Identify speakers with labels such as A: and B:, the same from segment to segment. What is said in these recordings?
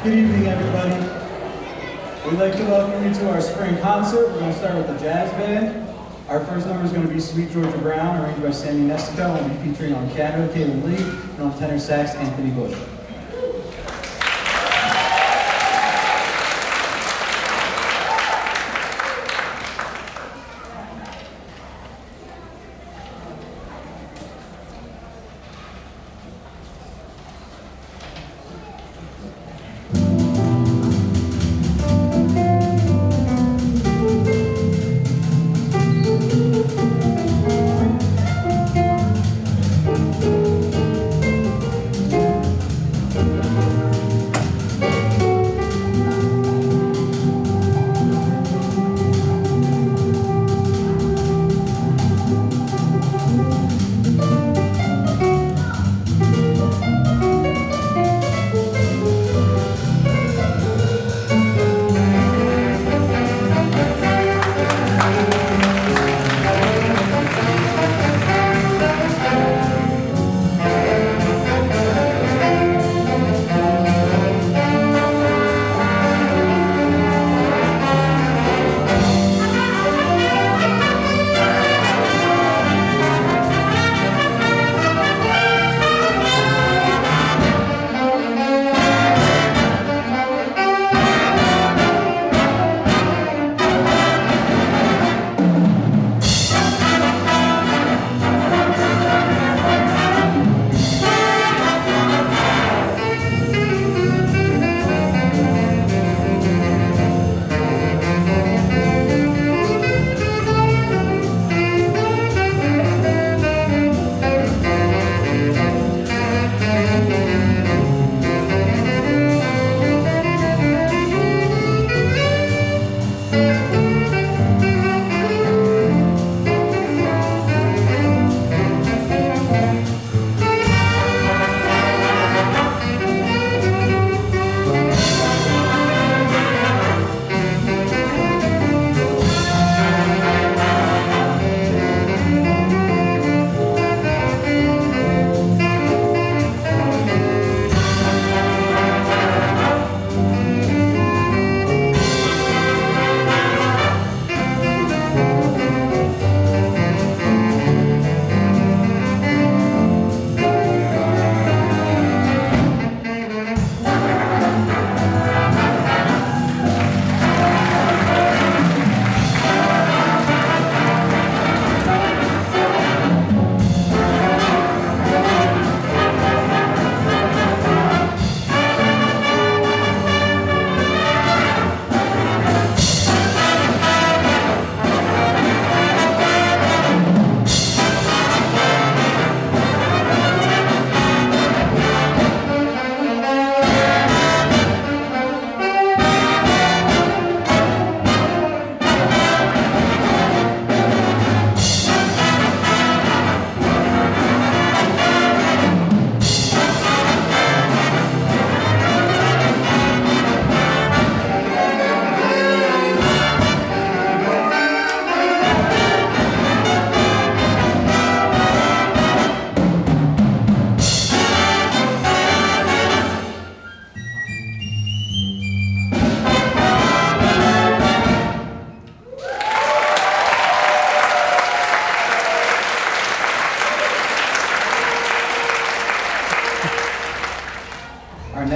A: Good evening, everybody. We'd like to welcome you to our spring concert. We're going to start with the jazz band. Our first number is going to be Sweet Georgia Brown, arranged by Sammy Nestico, and we'll be featuring on piano, Caitlin Lee, and on tenor sax, Anthony Bush.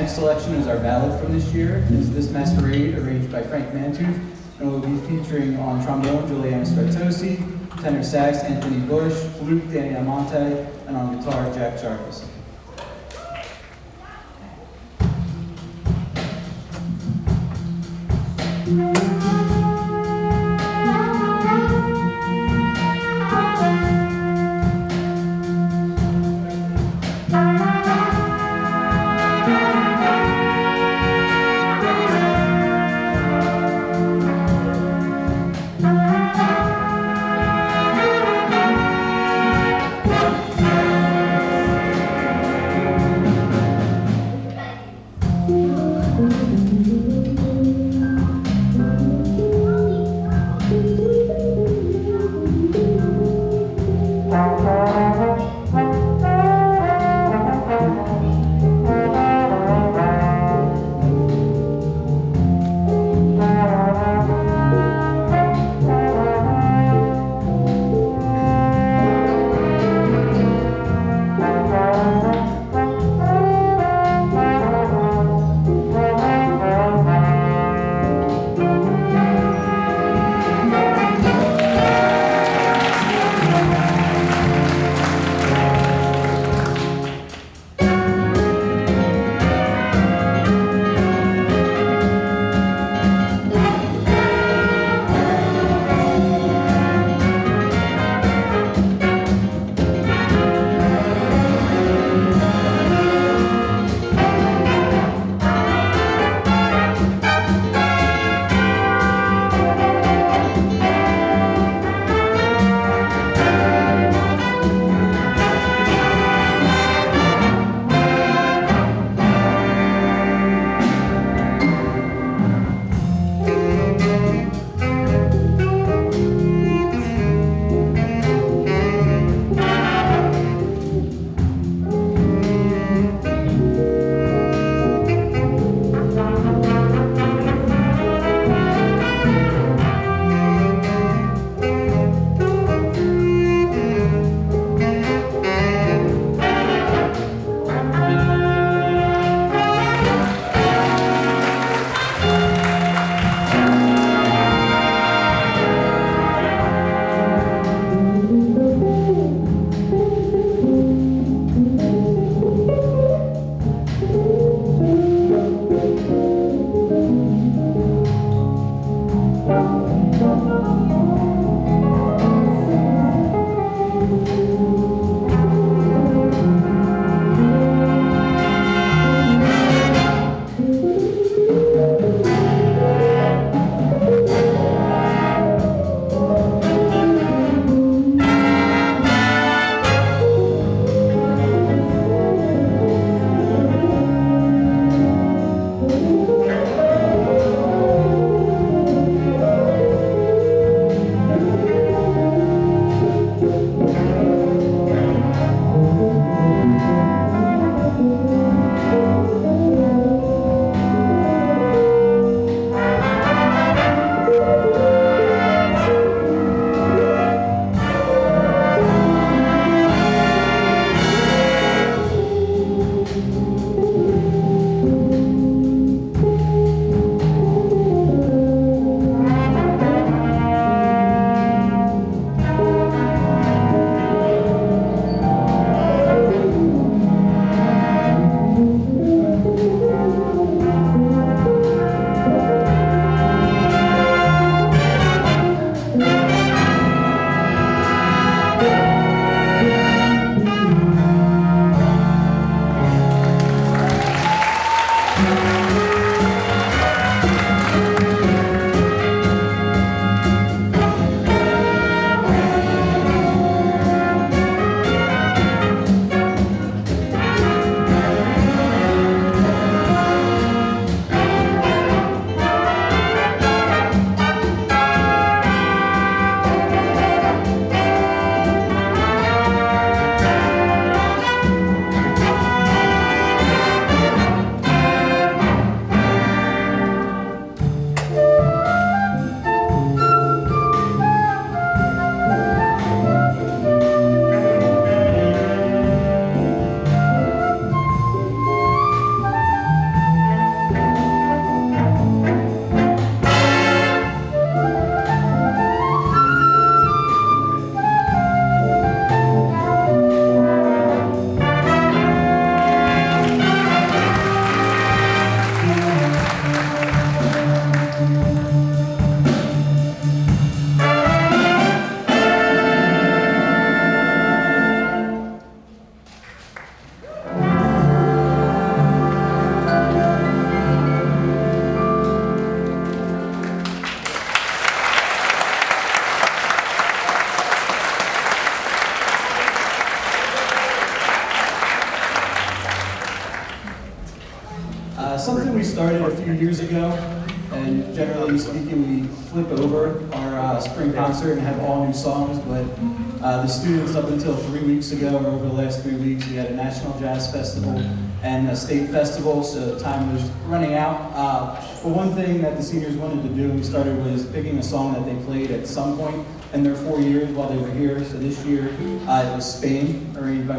A: Selection is our ballad from this year. It's This Masquerade, arranged by Frank Mantooth, and we'll be featuring on trombone Juliana Spartosi, tenor sax Anthony Bush, flute Danny Almonte, and on guitar Jack Jarvis. Something we started a few years ago, and generally speaking, we flip over our spring concert and have all new songs, but the students up until 3 weeks ago, or over the last 3 weeks, we had a National Jazz Festival and a state festival, so time was running out. But one thing that the seniors wanted to do, we started was picking a song that they played at some point in their 4 years while they were here. So this year, it was Spain, arranged by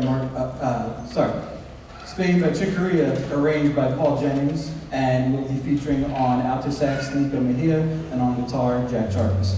A: Spain by Chick Corea, arranged by Paul Jennings, and will be featuring on alto sax, Nico Mejia, and on guitar, Jack Jarvis.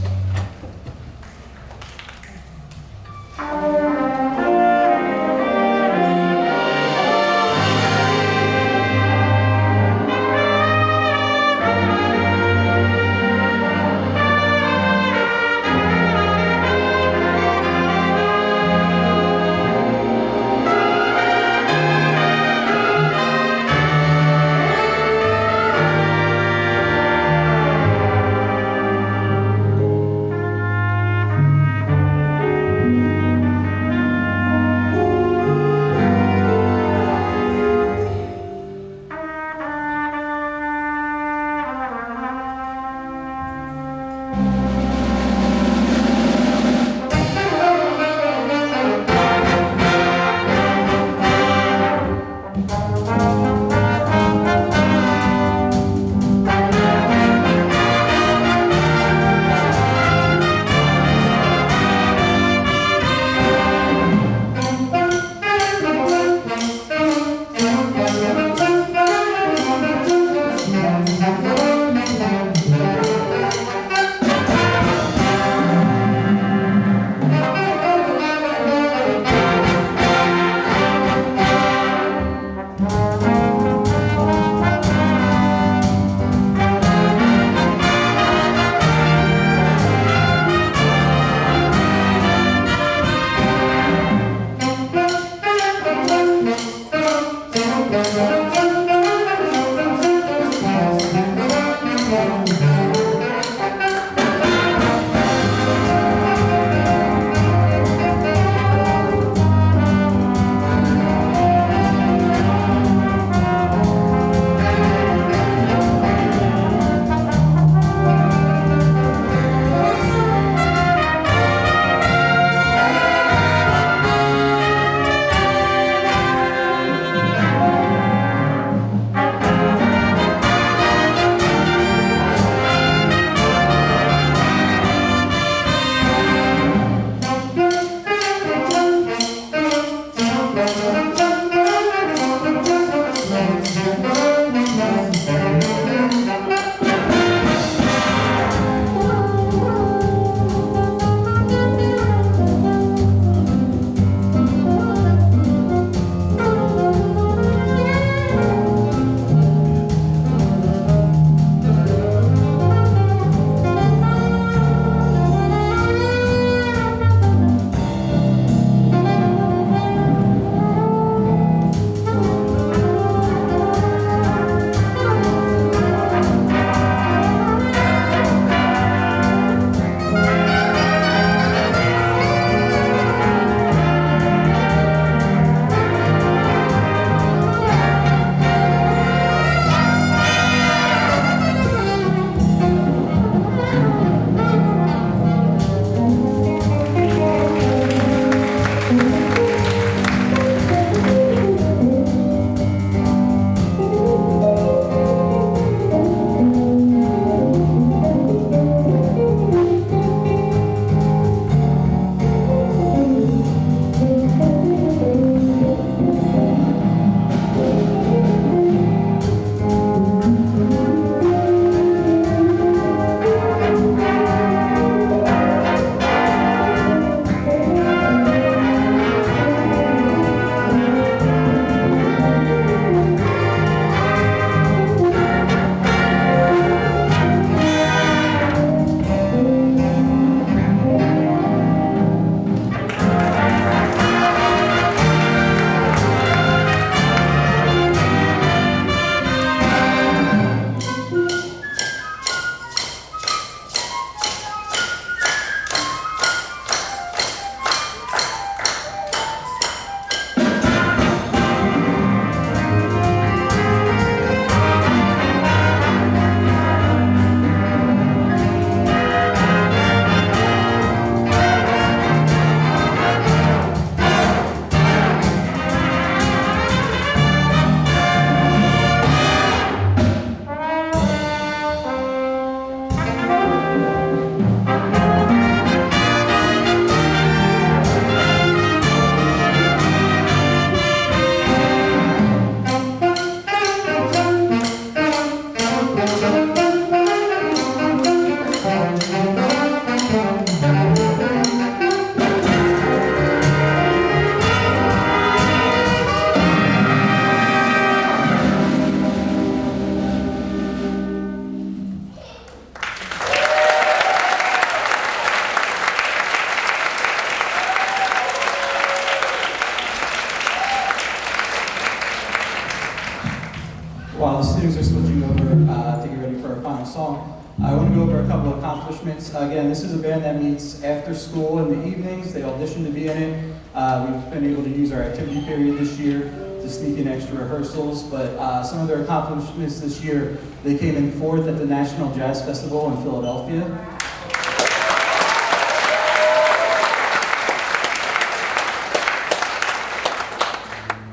A: while the students are switching over to get ready for our final song, I want to go over a couple of accomplishments. Again, this is a band that meets after school in the evenings. They audition to be in it. We've been able to use our activity period this year to sneak in extra rehearsals, but some of their accomplishments this year, they came in 4th at the National Jazz Festival in Philadelphia.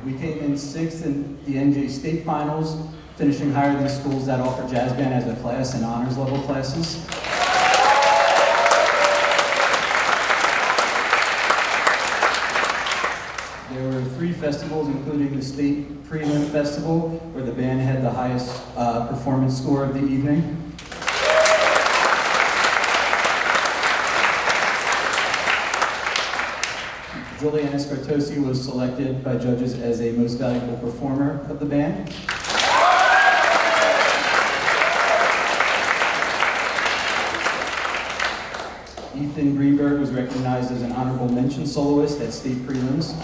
A: We came in 6th in the NJ State Finals, finishing higher than schools that offer jazz band as a class and honors level classes. There were 3 festivals, including the State Prelim Festival, where the band had the highest performance score of the evening. Giuliana Scartosi was selected by judges as a most valuable performer of the band. Ethan Greenberg was recognized as an honorable mention soloist at state prelims.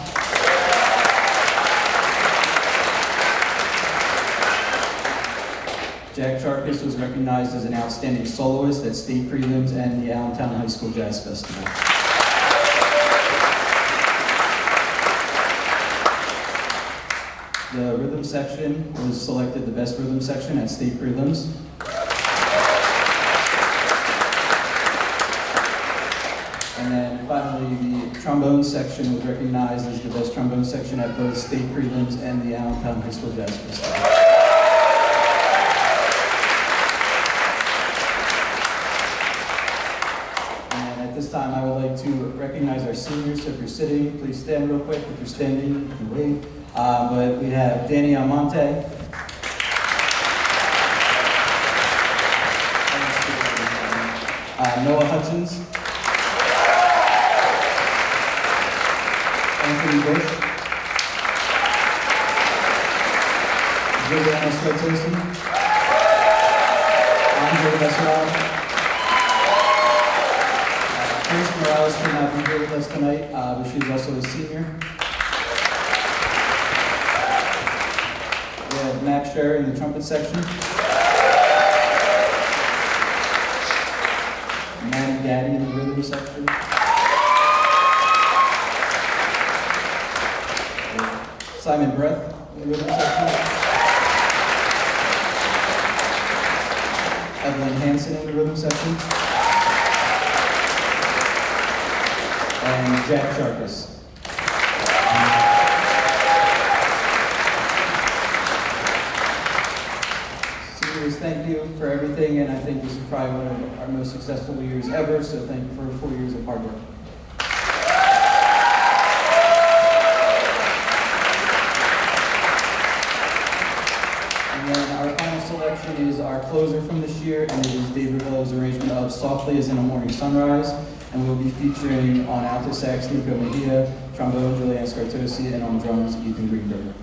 A: Jack Charkis was recognized as an outstanding soloist at state prelims and the Allentown High School Jazz Festival. The rhythm section was selected the best rhythm section at state prelims. And then finally, the trombone section was recognized as the best trombone section at both state prelims and the Allentown High School Jazz Festival. And at this time, I would like to recognize our seniors. So if you're sitting, please stand real quick. If you're standing, you can wave. But we have Danny Almonte. Noah Hutchins. Anthony Bush. Giuliana Scartosi. Andre Besserov. Grace Morales cannot be here with us tonight, but she's also a senior. We have Max Sherry in the trumpet section. Maddie Gaddy in the rhythm section. Simon Breth in the rhythm section. Evelyn Hansen in the rhythm section. And Jack Charkis. Thank you for everything, and I think this is probably one of our most successful years ever, so thank you for 4 years of hard work. And then our final selection is our closer from this year, and it is David Lowe's arrangement of Softly as in a Morning Sunrise, and we'll be featuring on alto sax Nico Mejia, trombone Giuliana Scartosi, and on drums Ethan Greenberg.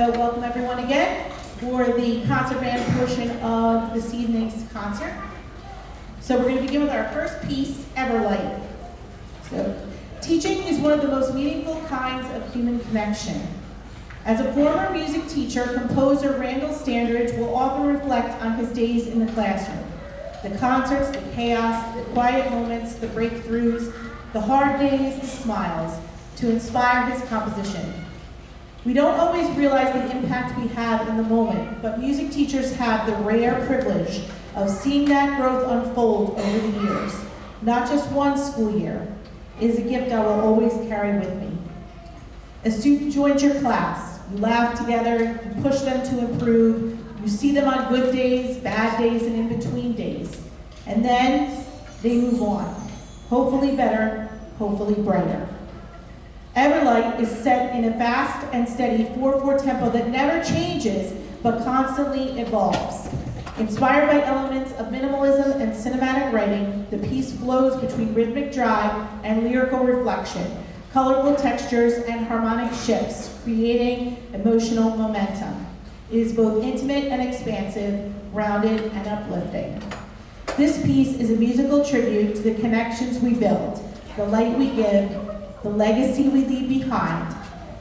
B: to welcome everyone again for the concert band portion of this evening's concert. So we're going to begin with our first piece, Everlight. So, teaching is one of the most meaningful kinds of human connection. As a former music teacher, composer Randall Steinert will often reflect on his days in the classroom. The concerts, the chaos, the quiet moments, the breakthroughs, the hard days, the smiles, to inspire his composition. We don't always realize the impact we have in the moment, but music teachers have the rare privilege of seeing that growth unfold over the years, not just one school year. It is a gift I will always carry with me. A student joins your class. You laugh together, you push them to improve, you see them on good days, bad days, and in between days. And then they move on. Hopefully better, hopefully brighter. Everlight is set in a fast and steady 4/4 tempo that never changes, but constantly evolves. Inspired by elements of minimalism and cinematic writing, the piece flows between rhythmic drive and lyrical reflection, colorful textures and harmonic shifts, creating emotional momentum. It is both intimate and expansive, grounded and uplifting. This piece is a musical tribute to the connections we build, the light we give, the legacy we leave behind,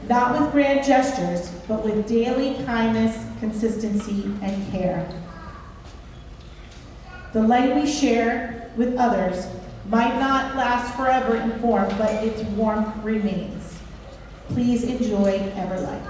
B: not with grand gestures, but with daily kindness, consistency, and care. The light we share with others might not last forever in form, but its warmth remains. Please enjoy Everlight.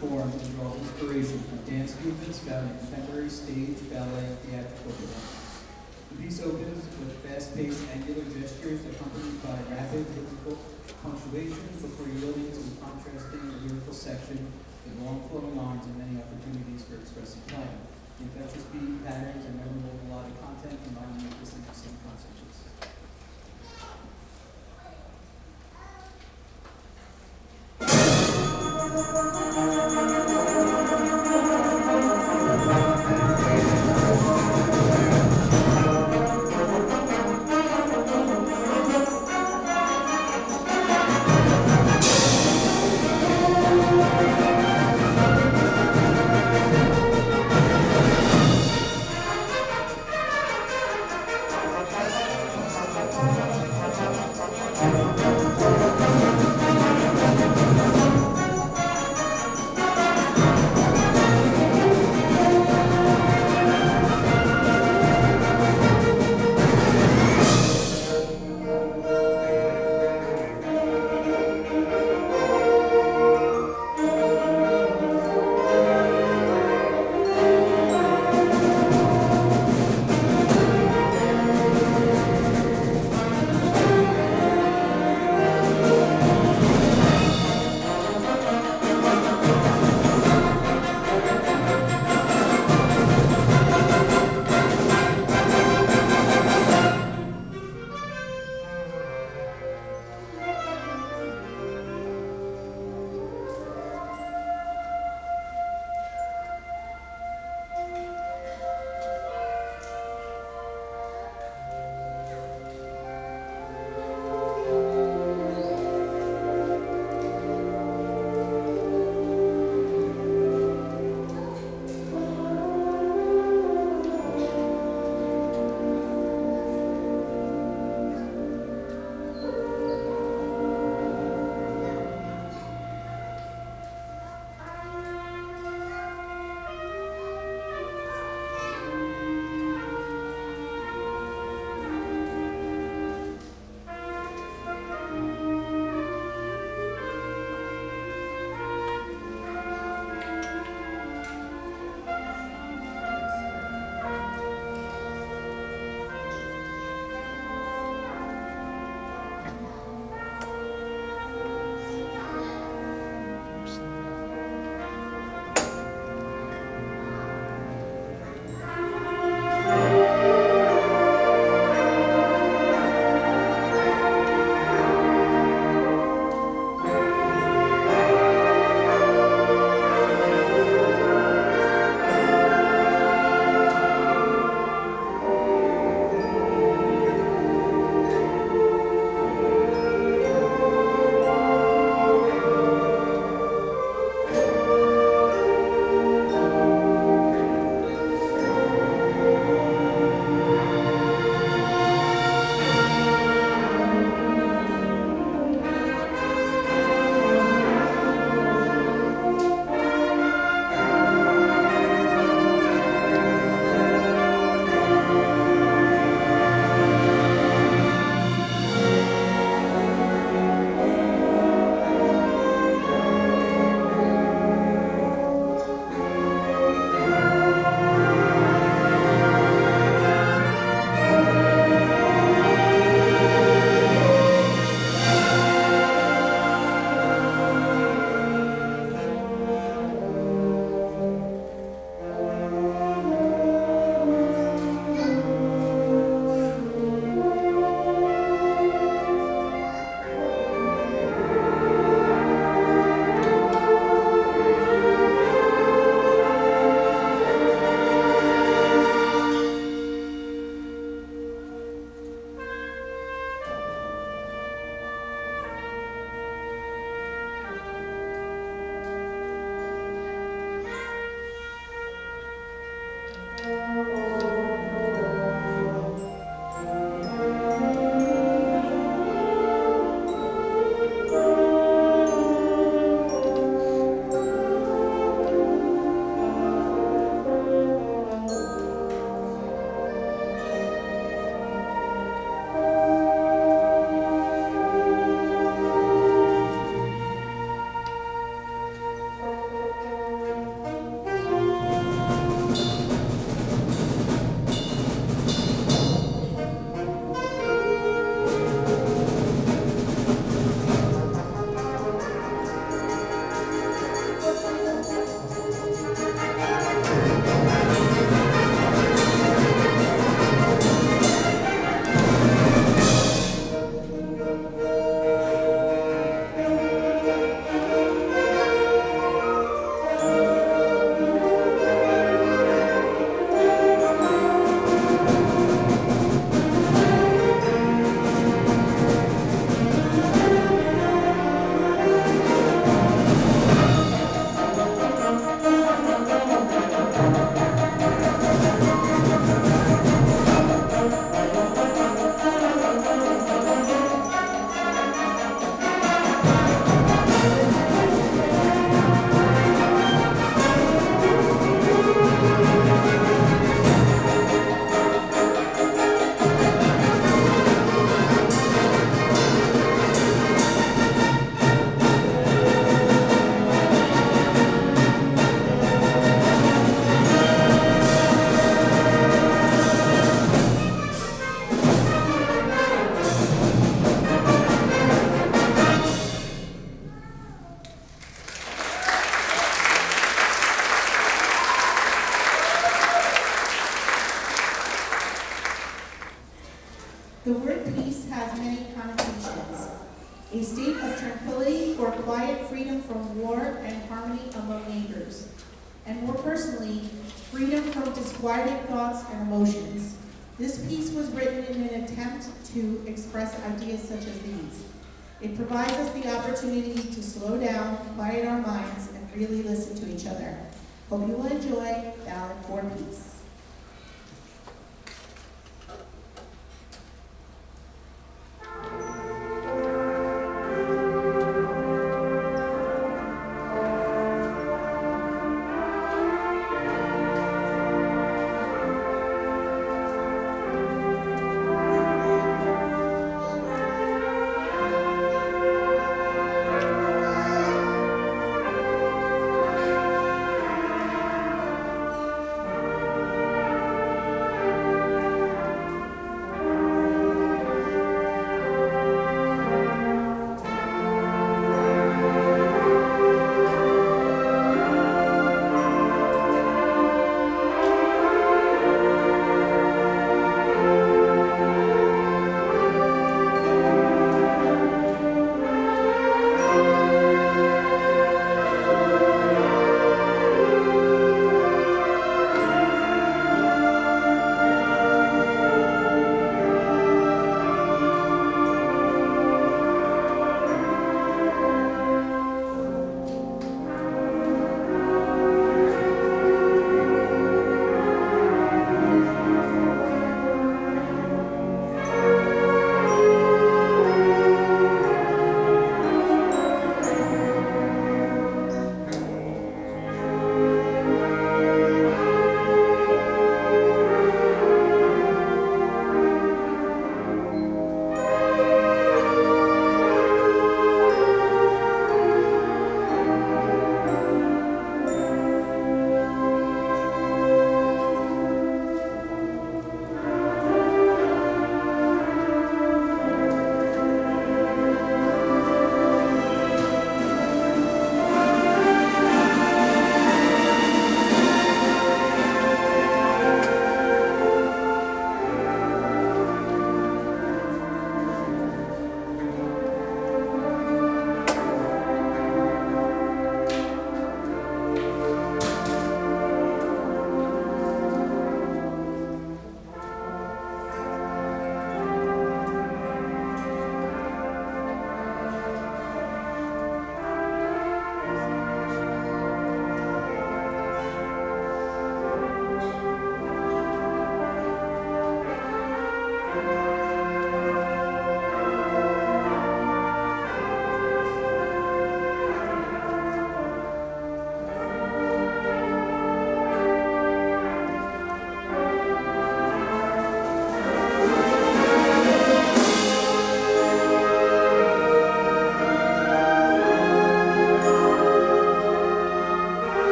A: perform and draws inspiration from dance movements found in contemporary stage, ballet, and theatrical performance. The piece opens with fast-paced angular gestures accompanied by rapid rhythmical punctuation before yielding to the contrasting lyrical section with long flowing lines and many opportunities for expressive playing. The infectious beat patterns and memorable melodic content combine with this interesting concert piece.
B: a state of tranquility or quiet freedom from war and harmony among neighbors, and more personally, freedom from disquieting thoughts and emotions. This piece was written in an attempt to express ideas such as these. It provides us the opportunity to slow down, quiet our minds, and really listen to each other. Hope you will enjoy Ballad for Peace.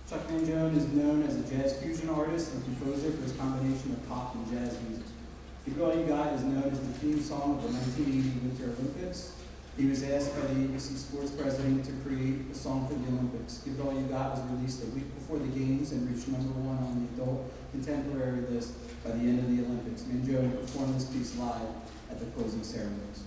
A: Chuck Mangione is known as a jazz fusion artist and composer for his combination of pop and jazz music. Give It All You Got is known as the theme song of the 1980 Winter Olympics. He was asked by the ABC Sports president to create a song for the Olympics. Give It All You Got was released a week before the games and reached #1 on the adult contemporary list by the end of the Olympics. Minjo performed this piece live at the closing ceremonies.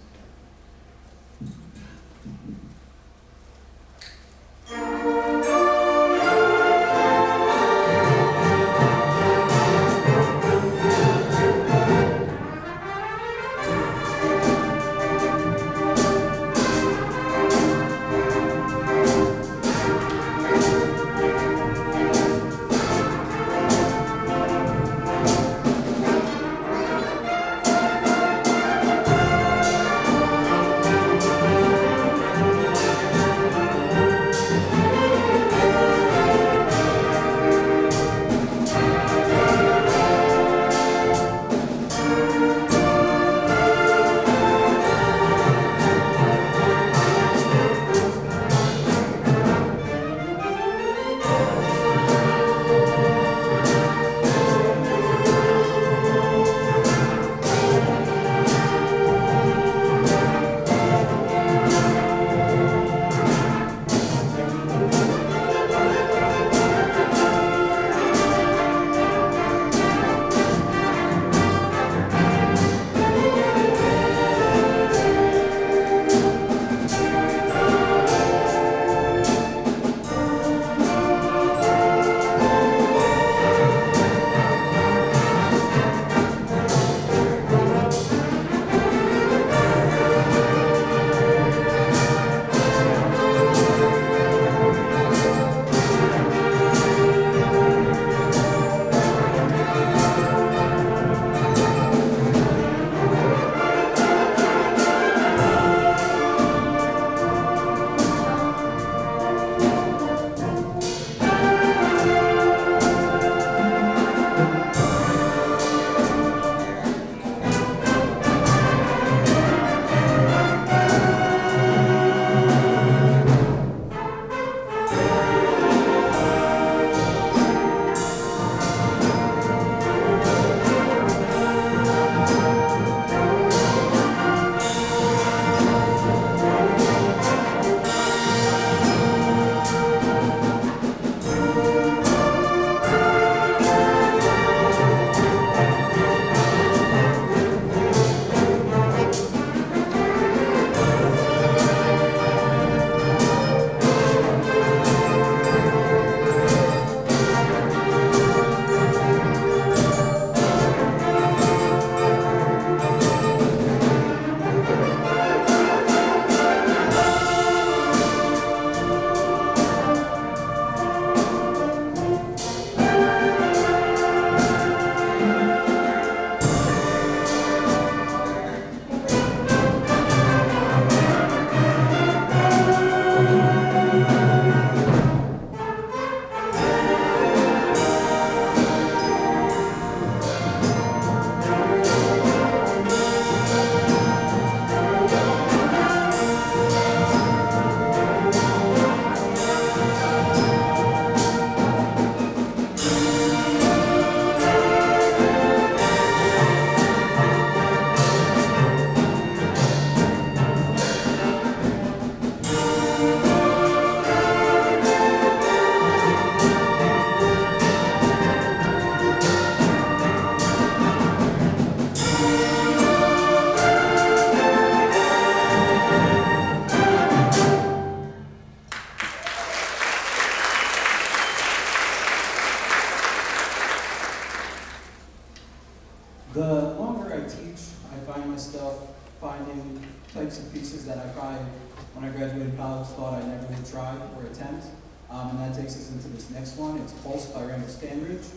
A: The longer I teach, I find myself finding types of pieces that I probably, when I graduated college, thought I never would try or attempt. And that takes us into this next one. It's Pulse by Randall Stanridge.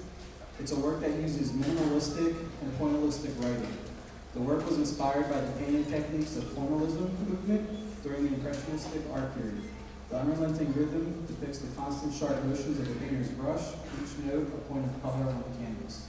A: It's a work that uses minimalistic and pointillistic writing. The work was inspired by the painting techniques of formalism movement during the Impressionistic art period. The unrelenting rhythm depicts the constant sharp motions of the painter's brush, each note a point of color on the canvas.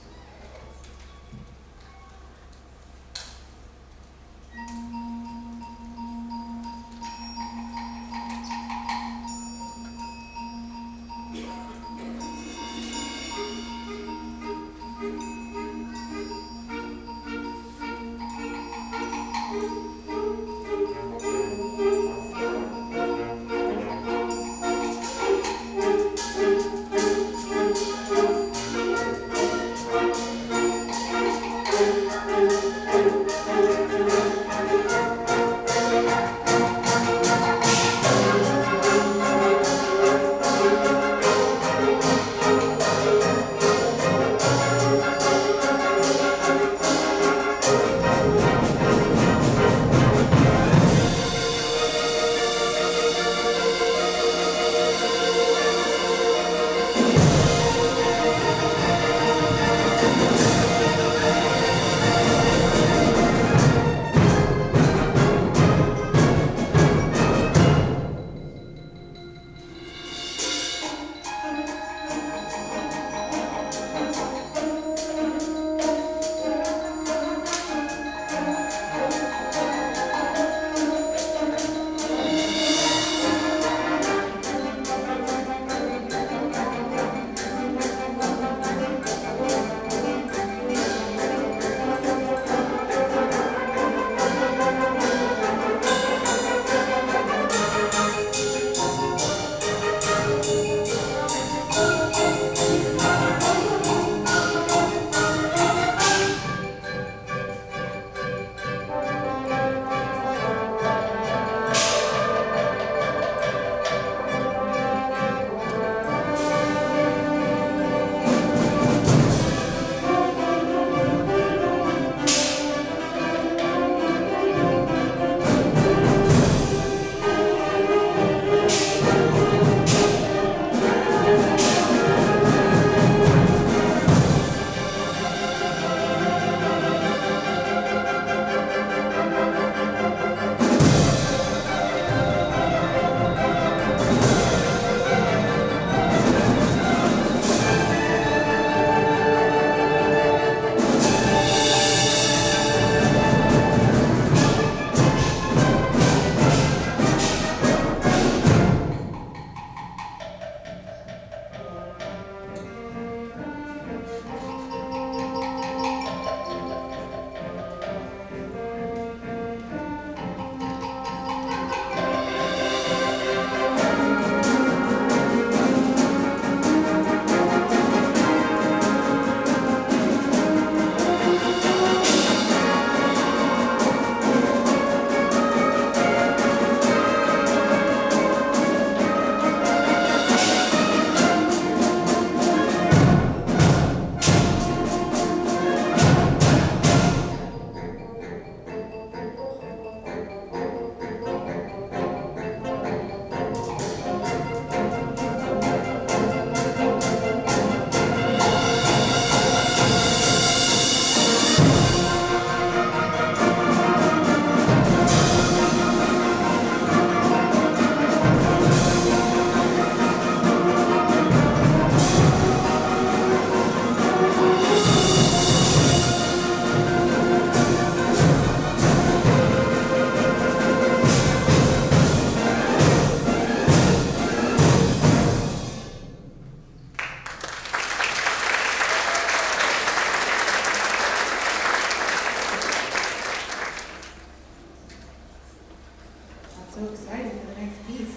B: So excited for the next piece.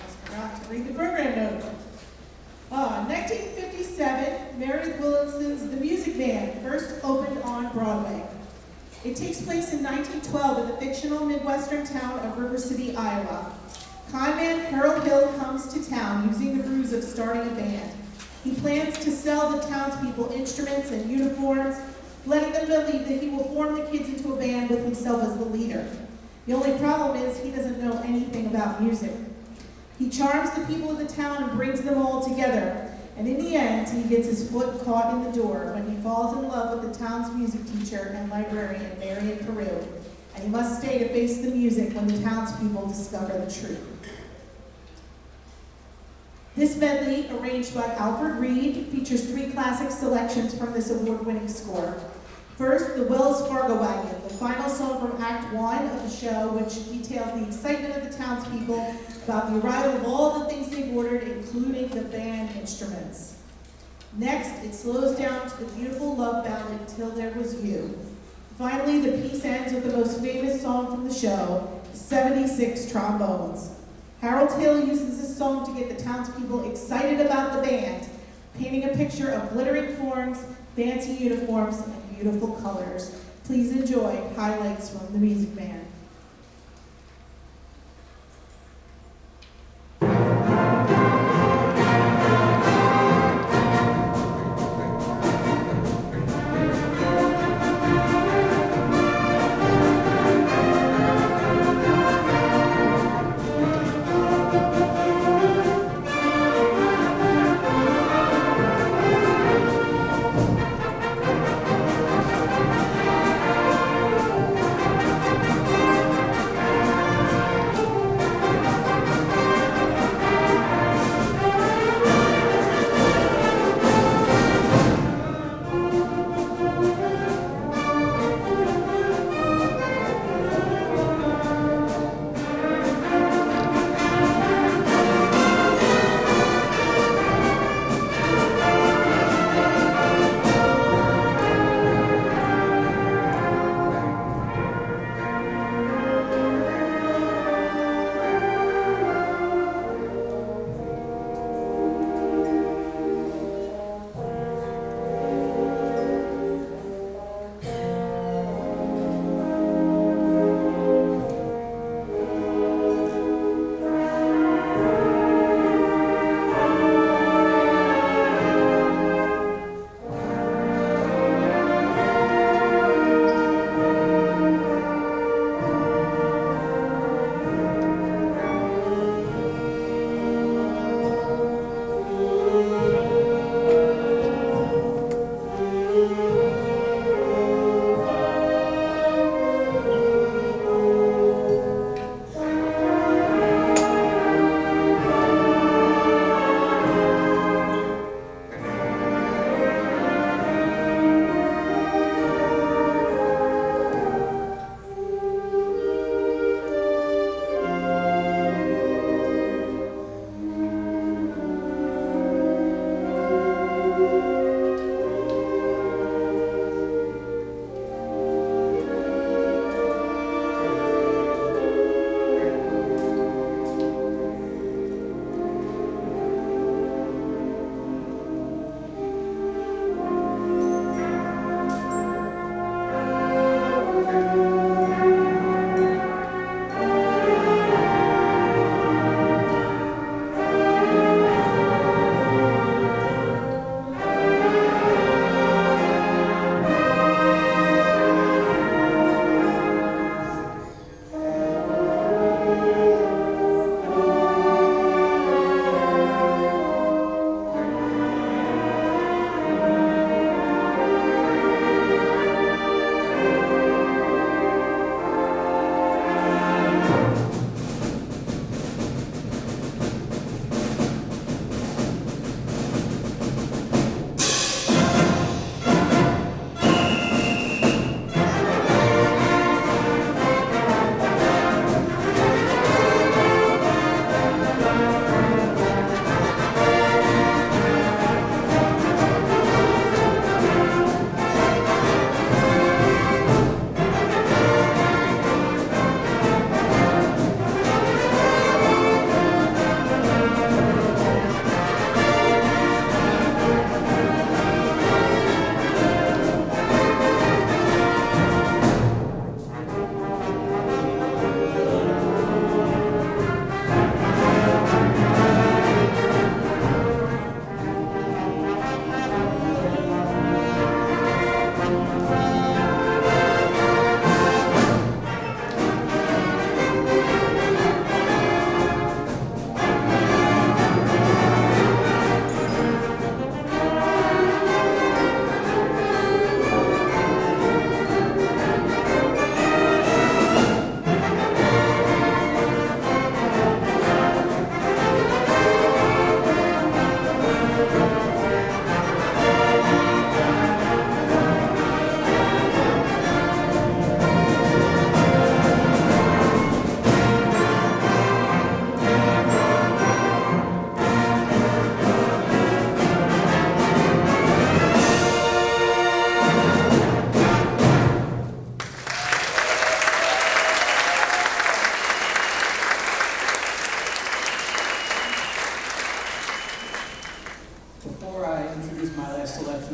B: Almost forgot to read the program note. 1957, Meredith Williamson's The Music Man first opened on Broadway. It takes place in 1912 in the fictional Midwestern town of River City, Iowa. Conman Harold Hill comes to town using the ruse of starting a band. He plans to sell the townspeople instruments and uniforms, letting them believe that he will form the kids into a band with himself as the leader. The only problem is he doesn't know anything about music. He charms the people of the town and brings them all together. And in the end, he gets his foot caught in the door when he falls in love with the town's music teacher and librarian, Marion Carew. And he must stay to face the music when the townspeople discover the truth. This medley, arranged by Alfred Reed, features 3 classic selections from this award-winning score. First, the Wells Fargo Wagon, the final song from Act 1 of the show, which details the excitement of the townspeople about the arrival of all the things they've ordered, including the band instruments. Next, it slows down to the beautiful love ballad, Till There Was You. Finally, the piece ends with the most famous song from the show, 76 Trombones. Harold Hill uses this song to get the townspeople excited about the band, painting a picture of glittering horns, fancy uniforms, and beautiful colors. Please enjoy highlights from The Music Man.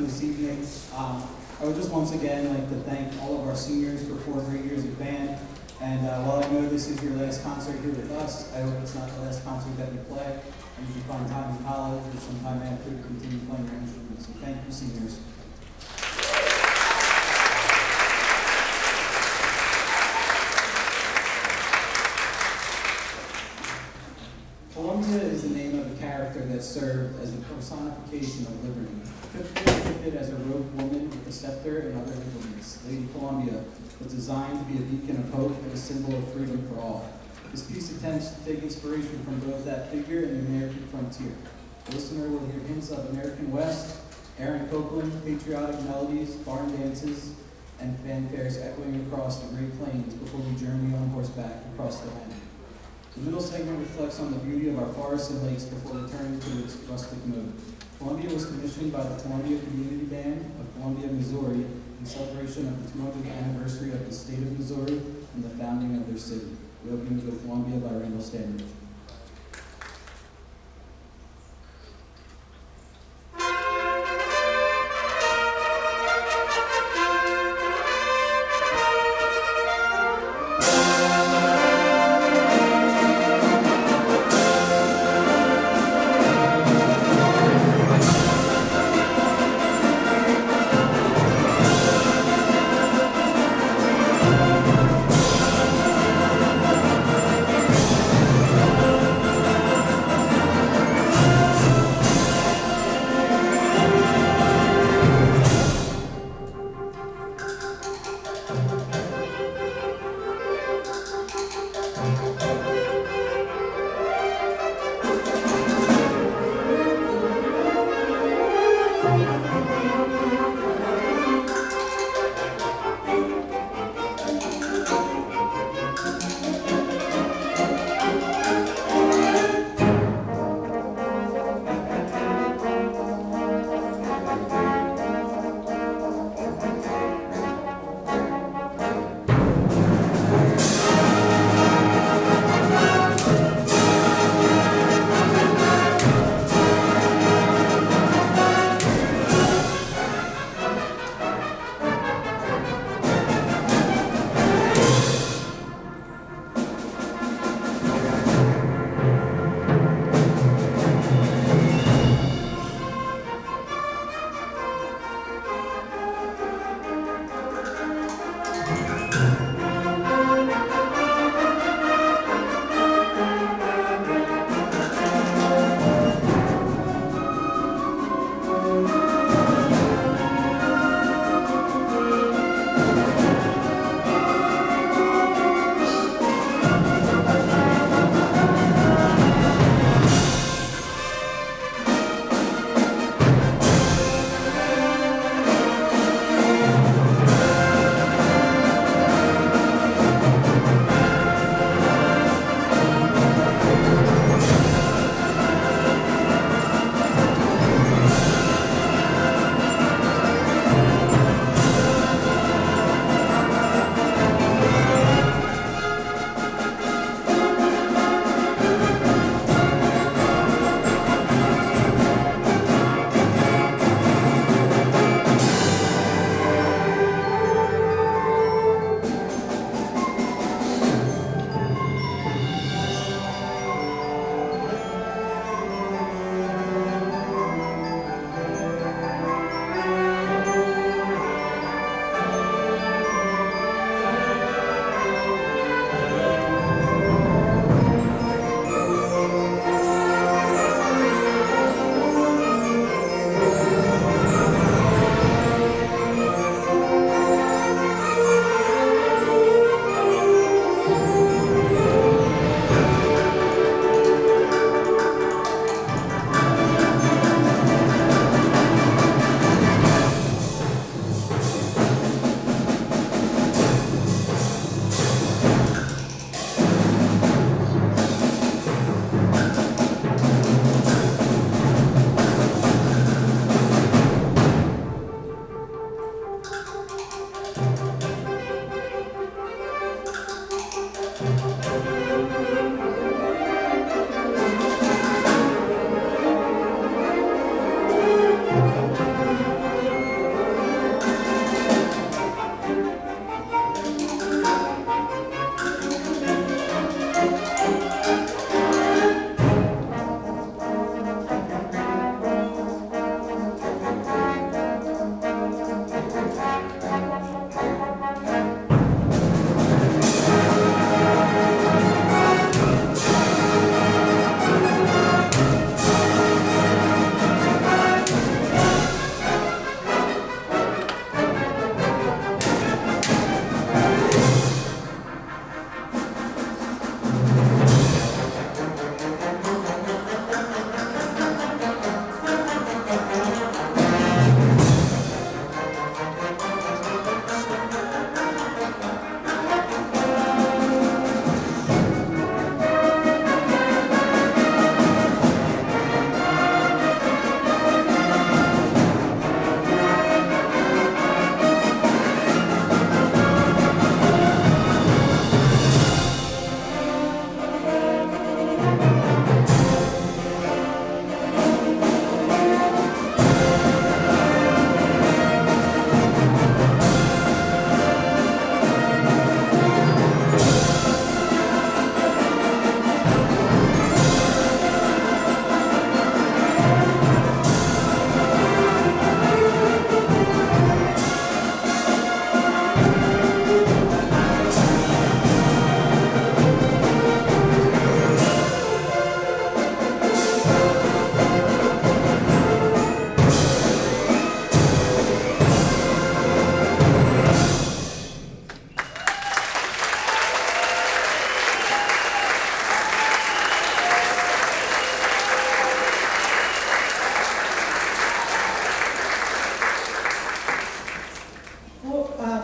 A: for this evening. I would just once again like to thank all of our seniors for 4 great years of band. And while I know this is your last concert here with us, I hope it's not the last concert that you play. And you find time in college or sometime after to continue playing your instruments. So thank you, seniors. Columbia is the name of a character that served as the personification of liberty. Typically depicted as a robed woman with a scepter and other implements, Lady Columbia was designed to be a beacon of hope and a symbol of freedom for all. This piece attempts to take inspiration from both that figure and the American frontier. The listener will hear hints of American West, Aaron Copland, patriotic melodies, barn dances, and fanfares echoing across the Great Plains before we journey on horseback across the land. The middle segment reflects on the beauty of our forests and lakes before returning to its rustic mode. Columbia was commissioned by the Columbia Community Band of Columbia, Missouri, in celebration of the 200th anniversary of the state of Missouri and the founding of their city. We open with Columbia by Randall Steinert.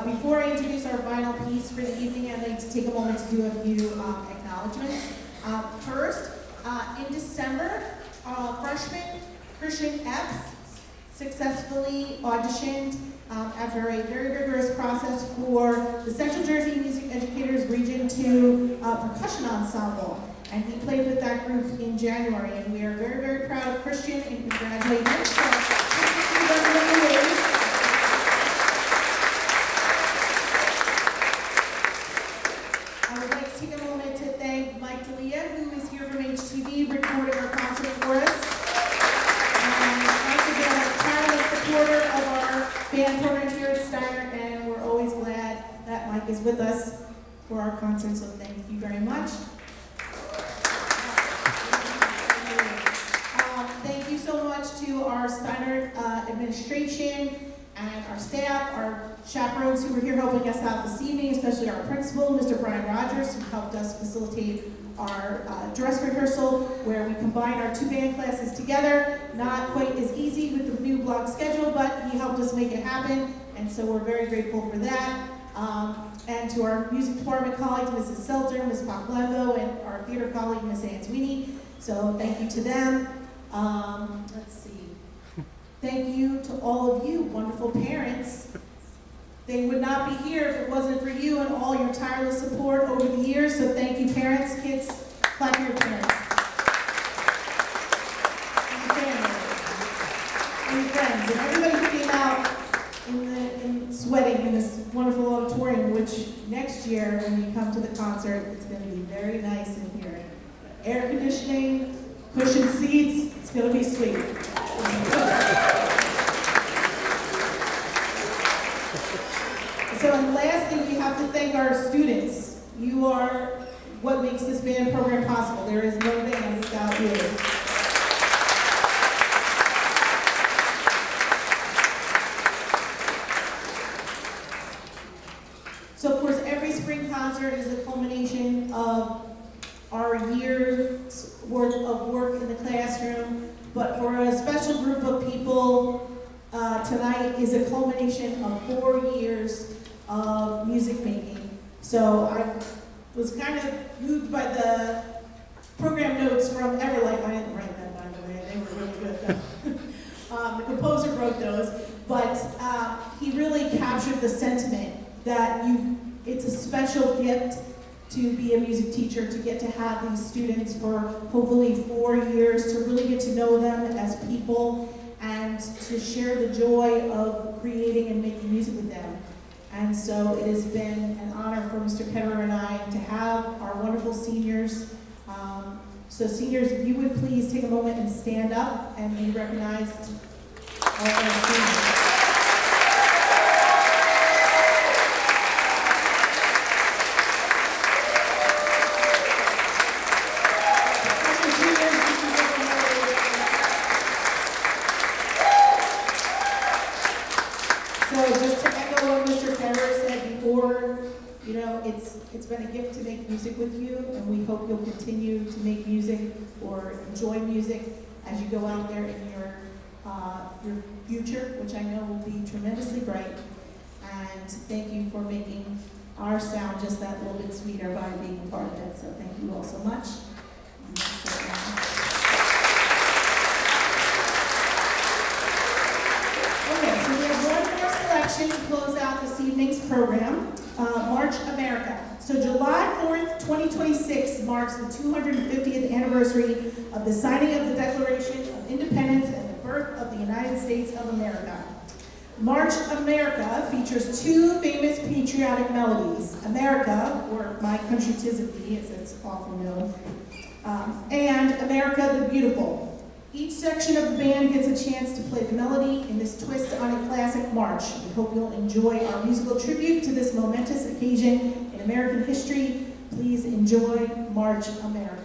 B: Before I introduce our final piece for the evening, I'd like to take a moment to do a few acknowledgments. First, in December, freshman Christian Epps successfully auditioned after a very rigorous process for the Central Jersey Music Educators Region 2 Percussion Ensemble. And he played with that group in January, and we are very, very proud of Christian and congratulate him. I would like to take a moment to thank Mike D'Elia, who is here from HTSD, recording our concert for us. Mike has been a tireless supporter of our band program here at Steinert, and we're always glad that Mike is with us for our concert, so thank you very much. Thank you so much to our Steinert administration and our staff, our chaperones who were here helping us out this evening, especially our principal, Mr. Brian Rogers, who helped us facilitate our dress rehearsal, where we combined our two band classes together. Not quite as easy with the new block schedule, but he helped us make it happen, and so we're very grateful for that. And to our music department colleagues, Mrs. Selter, Ms. Paclembo, and our theater colleague, Ms. Ann Sweeney. So thank you to them. Let's see. Thank you to all of you wonderful parents. They would not be here if it wasn't for you and all your tireless support over the years. So thank you, parents, kids, clap for your parents. And your family. And your friends. And everybody who came out in sweating in this wonderful auditorium, which next year when you come to the concert, it's going to be very nice in here. Air conditioning, cushioned seats, it's going to be sweet. So, and lastly, we have to thank our students. You are what makes this band program possible. There is no band without you. So, of course, every spring concert is a culmination of our year's worth of work in the classroom, but for a special group of people, tonight is a culmination of 4 years of music making. So I was kind of moved by the program notes from Everlight. I didn't write them, by the way, they were really good though. The composer wrote those, but he really captured the sentiment that it's a special gift to be a music teacher, to get to have these students for hopefully 4 years, to really get to know them as people, and to share the joy of creating and making music with them. And so it has been an honor for Mr. Ketterer and I to have our wonderful seniors. So seniors, if you would please take a moment and stand up and be recognized all our seniors. It's been a gift to make music with you, and we hope you'll continue to make music or enjoy music as you go out there in your future, which I know will be tremendously bright. And thank you for making our sound just that little bit sweeter by being a part of it. So thank you all so much. Okay, so we have one more selection to close out this evening's program. March America. So July 4th, 2026 marks the 250th anniversary of the signing of the Declaration of Independence and the birth of the United States of America. March America features two famous patriotic melodies, America, or My Country 'Tis of Thee, as it's often known, and America the Beautiful. Each section of the band gets a chance to play the melody in this twist on a classic march. We hope you'll enjoy our musical tribute to this momentous occasion in American history. Please enjoy March America.